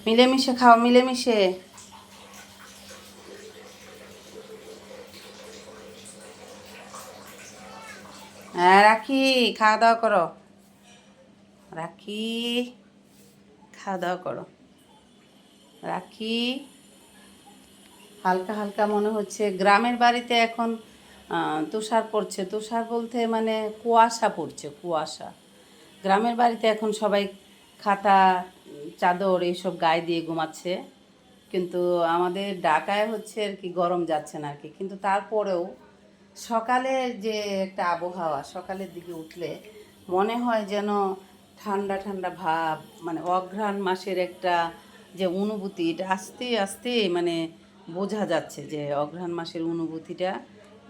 মিলেমিশে খাও, মিলেমিশে। হ্যাঁ রাখি, খাওয়া দাওয়া করো। রাখি, খাওয়া দাওয়া করো। রাখি, হালকা হালকা মনে হচ্ছে গ্রামের বাড়িতে এখন তুষার পড়ছে। তুষার বলতে মানে কুয়াশা পড়ছে, কুয়াশা। গ্রামের বাড়িতে এখন সবাই খাতা, চাদর এইসব গায়ে দিয়ে ঘুমাচ্ছে, কিন্তু আমাদের ঢাকায় হচ্ছে আর কি গরম যাচ্ছে না আর কি। কিন্তু তারপরেও সকালের যে একটা আবহাওয়া, সকালের দিকে উঠলে মনে হয় যেন ঠান্ডা ঠান্ডা ভাব, মানে অঘ্রাণ মাসের একটা যে অনুভূতি, এটা আস্তে আস্তে মানে বোঝা যাচ্ছে যে অঘ্রাণ মাসের অনুভূতিটা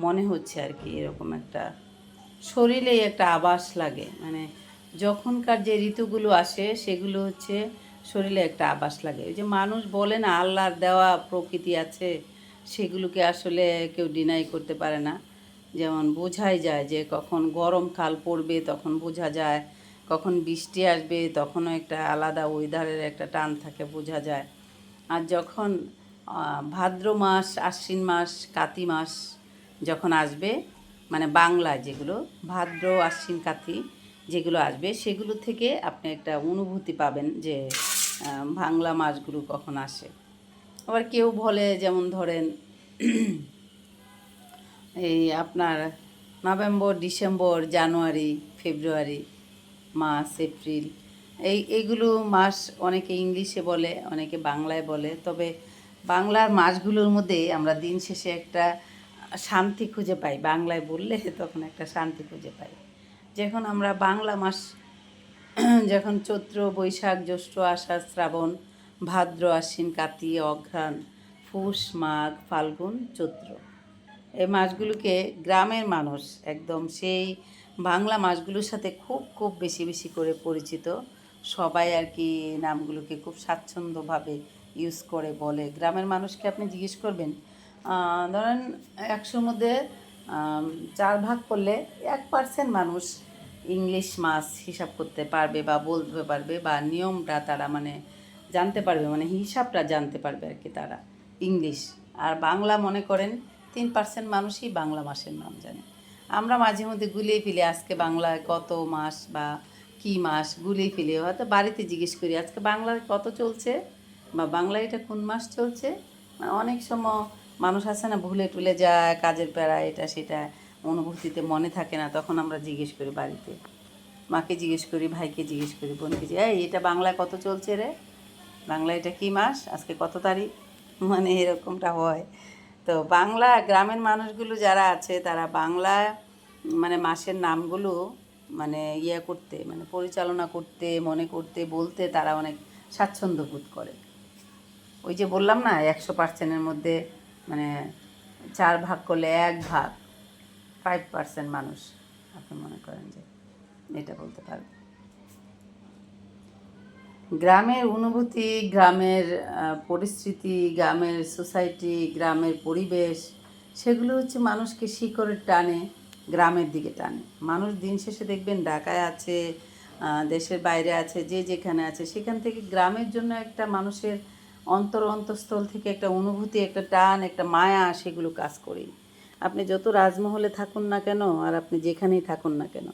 মনে হচ্ছে আর কি। এরকম একটা শরীরেই একটা আভাস লাগে, মানে যখনকার যে ঋতুগুলো আসে সেগুলো হচ্ছে শরীরে একটা আভাস লাগে। ওই যে মানুষ বলে না আল্লাহর দেওয়া প্রকৃতি আছে, সেগুলোকে আসলে কেউ ডিনাই করতে পারে না। যেমন বোঝাই যায় যে কখন গরমকাল পড়বে তখন বোঝা যায়, কখন বৃষ্টি আসবে তখনও একটা আলাদা ওয়েদারের একটা টান থাকে, বোঝা যায়। আর যখন ভাদ্র মাস, আশ্বিন মাস, কাতি মাস যখন আসবে, মানে বাংলায় যেগুলো ভাদ্র, আশ্বিন, কাতি যেগুলো আসবে, সেগুলো থেকে আপনি একটা অনুভূতি পাবেন যে বাংলা মাসগুলো কখন আসে। আবার কেউ বলে যেমন ধরেন এই আপনার নভেম্বর, ডিসেম্বর, জানুয়ারি, ফেব্রুয়ারি, মার্চ, এপ্রিল, এইগুলো মাস অনেকে ইংলিশে বলে, অনেকে বাংলায় বলে। তবে বাংলার মাসগুলোর মধ্যে আমরা দিন শেষে একটা শান্তি খুঁজে পাই। বাংলায় বললে তখন একটা শান্তি খুঁজে পাই। যখন আমরা বাংলা মাস যখন চৈত্র, বৈশাখ, জ্যৈষ্ঠ, আষাঢ়, শ্রাবণ, ভাদ্র, আশ্বিন, কার্তিক, অঘ্রাণ, পৌষ, মাঘ, ফাল্গুন, চৈত্র, এই মাসগুলোকে গ্রামের মানুষ একদম সেই বাংলা মাসগুলোর সাথে খুব খুব বেশি বেশি করে পরিচিত। সবাই আর কি নামগুলোকে খুব স্বাচ্ছন্দ্যভাবে ইউজ করে বলে। গ্রামের মানুষকে আপনি জিজ্ঞেস করবেন, ধরেন 100-র মধ্যে 4 ভাগ করলে 1% মানুষ ইংলিশ মাস হিসাব করতে পারবে বা বলতে পারবে, বা নিয়মটা তারা মানে জানতে পারবে, মানে হিসাবটা জানতে পারবে আর কি তারা ইংলিশ। আর বাংলা মনে করেন 3% মানুষই বাংলা মাসের নাম জানে। আমরা মাঝে মধ্যে গুলিয়ে ফেলি আজকে বাংলায় কত মাস বা কী মাস, গুলিয়ে ফেলি। হয়তো বাড়িতে জিজ্ঞেস করি আজকে বাংলায় কত চলছে বা বাংলায় এটা কোন মাস চলছে। অনেক সময় মানুষ আছে না ভুলে টুলে যায়, কাজের প্যারা এটা সেটা, অনুভূতিতে মনে থাকে না, তখন আমরা জিজ্ঞেস করি বাড়িতে, মাকে জিজ্ঞেস করি, ভাইকে জিজ্ঞেস করি, বোনকে যে এই এটা বাংলায় কত চলছে রে, বাংলা এটা কী মাস, আজকে কত তারিখ, মানে এরকমটা হয়। তো বাংলা গ্রামের মানুষগুলো যারা আছে তারা বাংলা মানে মাসের নামগুলো মানে করতে, মানে পরিচালনা করতে, মনে করতে, বলতে তারা অনেক স্বাচ্ছন্দ্য বোধ করে। ওই যে বললাম না 100%-এর মধ্যে মানে 4 ভাগ করলে 1 ভাগ, 5% মানুষ আপনি মনে করেন যে এটা বলতে পারবে। গ্রামের অনুভূতি, গ্রামের পরিস্থিতি, গ্রামের সোসাইটি, গ্রামের পরিবেশ, সেগুলো হচ্ছে মানুষকে শিকড়ের টানে গ্রামের দিকে টানে। মানুষ দিন শেষে দেখবেন ঢাকায় আছে, দেশের বাইরে আছে, যে যেখানে আছে, সেখান থেকে গ্রামের জন্য একটা মানুষের অন্তঃস্থল থেকে একটা অনুভূতি, একটা টান, একটা মায়া, সেগুলো কাজ করেই। আপনি যত রাজমহলে থাকুন না কেন আর আপনি যেখানেই থাকুন না কেন,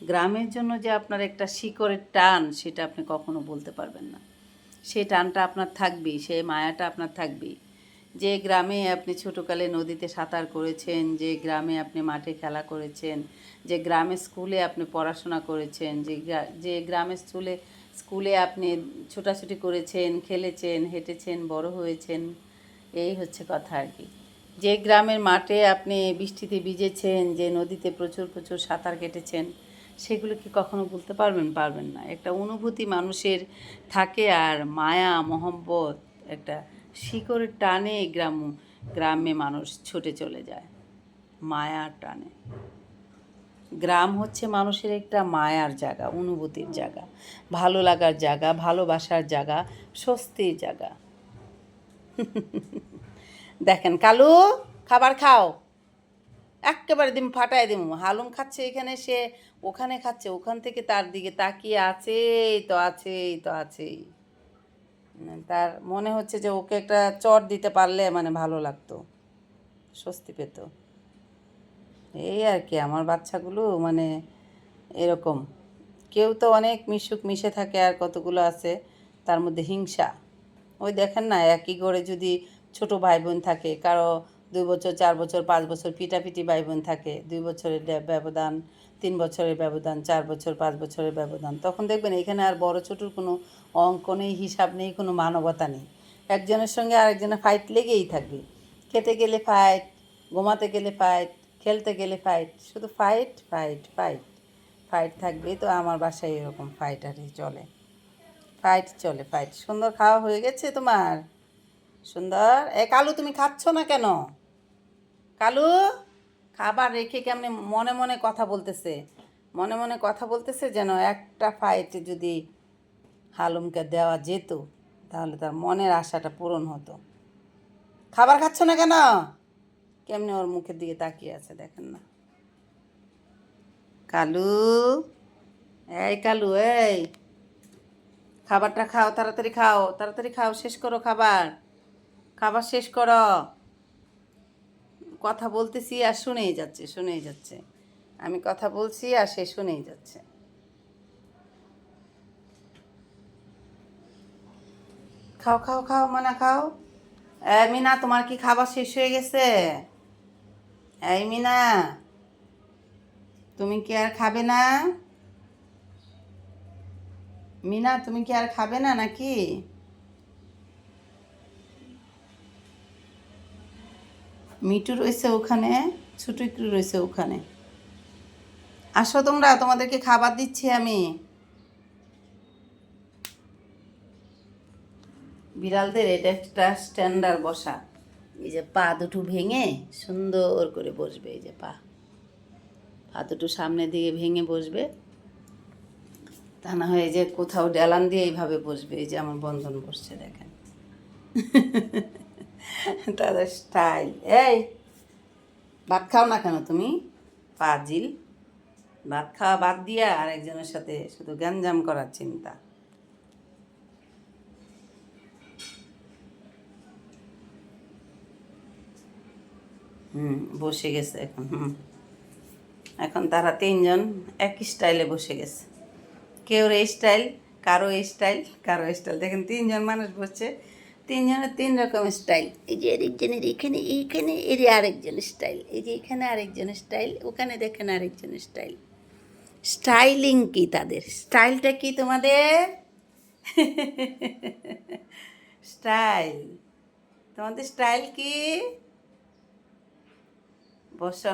গ্রামের জন্য যে আপনার একটা শিকড়ের টান, সেটা আপনি কখনো বলতে পারবেন না। সেই টানটা আপনার থাকবেই, সেই মায়াটা আপনার থাকবেই। যে গ্রামে আপনি ছোটোকালে নদীতে সাঁতার করেছেন, যে গ্রামে আপনি মাঠে খেলা করেছেন, যে গ্রামের স্কুলে আপনি পড়াশোনা করেছেন, যে গ্রামের স্কুলে আপনি ছোটাছুটি করেছেন, খেলেছেন, হেঁটেছেন, বড় হয়েছেন, এই হচ্ছে কথা আর কি। যে গ্রামের মাঠে আপনি বৃষ্টিতে ভিজেছেন, যে নদীতে প্রচুর প্রচুর সাঁতার কেটেছেন, সেগুলো কি কখনো বলতে পারবেন? পারবেন না। একটা অনুভূতি মানুষের থাকে, আর মায়া মহব্বত, একটা শিকড়ের টানে গ্রামে মানুষ ছুটে চলে যায়, মায়ার টানে। গ্রাম হচ্ছে মানুষের একটা মায়ার জায়গা, অনুভূতির জায়গা, ভালো লাগার জায়গা, ভালোবাসার জায়গা, স্বস্তির জায়গা। দেখেন কালু, খাবার খাও, একেবারে দিম ফাটাই দিম। হালুম খাচ্ছে এখানে, সে ওখানে খাচ্ছে, ওখান থেকে তার দিকে তাকিয়ে আছেই তো আছেই তো আছেই। তার মনে হচ্ছে যে ওকে একটা চট দিতে পারলে মানে ভালো লাগতো, স্বস্তি পেত। এই আর কি আমার বাচ্চাগুলো মানে এরকম। কেউ তো অনেক মিশে থাকে, আর কতগুলো আছে তার মধ্যে হিংসা। ওই দেখেন না, একই ঘরে যদি ছোট ভাই বোন থাকে, কারো 2 বছর 4 বছর 5 বছর পিটাপিটি ভাই বোন থাকে, 2 বছরের ব্যবধান, 3 বছরের ব্যবধান, 4 বছর 5 বছরের ব্যবধান, তখন দেখবেন এখানে আর বড় ছোটোর কোনো অঙ্ক নেই, হিসাব নেই, কোনো মানবতা নেই। একজনের সঙ্গে আরেকজনের ফাইট লেগেই থাকবে। খেতে গেলে ফাইট, ঘুমাতে গেলে ফাইট, খেলতে গেলে ফাইট, শুধু ফাইট ফাইট ফাইট ফাইট থাকবেই। তো আমার বাসায় এরকম ফাইট আর চলে, ফাইট চলে, ফাইট। সুন্দর খাওয়া হয়ে গেছে তোমার? সুন্দর। কালু তুমি খাচ্ছ না কেন? কালু খাবার রেখে কেমনে মনে মনে কথা বলতেছে, মনে মনে কথা বলতেছে, যেন একটা ফাইট যদি হালুমকে দেওয়া যেত তাহলে তার মনের আশাটা পূরণ হতো। খাবার খাচ্ছ না কেন? কেমনে ওর মুখের দিকে তাকিয়ে আছে দেখেন না। কালু, এই কালু, এই খাবারটা খাও, তাড়াতাড়ি খাও, তাড়াতাড়ি খাও, শেষ করো খাবার, খাবার শেষ করো। কথা বলতেছি আর শুনেই যাচ্ছে, শুনেই যাচ্ছে। আমি কথা বলছি আর সে শুনেই যাচ্ছে। খাও খাও খাও, মানে খাও। এই মিনা, তোমার কি খাবার শেষ হয়ে গেছে? এই মিনা, তুমি কি আর খাবে না? মিনা, তুমি কি আর খাবে না নাকি? মিটু রয়েছে ওখানে, ছোট একটু রয়েছে ওখানে। আসো তোমরা, তোমাদেরকে খাবার দিচ্ছি আমি। বিড়ালদের এটা একটা স্ট্যান্ডার্ড বসা। এই যে পা দুটো ভেঙে সুন্দর করে বসবে, এই যে পা পা দুটো সামনের দিকে ভেঙে বসবে, তা না হয় যে কোথাও ডেলান দিয়ে এইভাবে বসবে। এই যে আমার বন্ধন বসছে দেখেন। তাদের স্টাইল। এই ভাত খাও না কেন তুমি? পাজিল, ভাত খাওয়া বাদ দিয়া আরেকজনের সাথে শুধু গ্যাঞ্জাম করার চিন্তা। বসে গেছে এখন। এখন তারা তিনজন একই স্টাইলে বসে গেছে। কেউ এই স্টাইল, কারো এই স্টাইল, কারো স্টাইল। দেখেন তিনজন মানুষ বসছে, তিনজনের 3 রকম স্টাইল। এই যে আরেকজনের এখানে, এইখানে এর আরেকজন স্টাইল, এই যে এখানে আরেকজনের স্টাইল, ওখানে দেখেন আরেকজনের স্টাইল। স্টাইলিং কি তাদের? স্টাইলটা কি তোমাদের? স্টাইল, তোমাদের স্টাইল কি? বসো।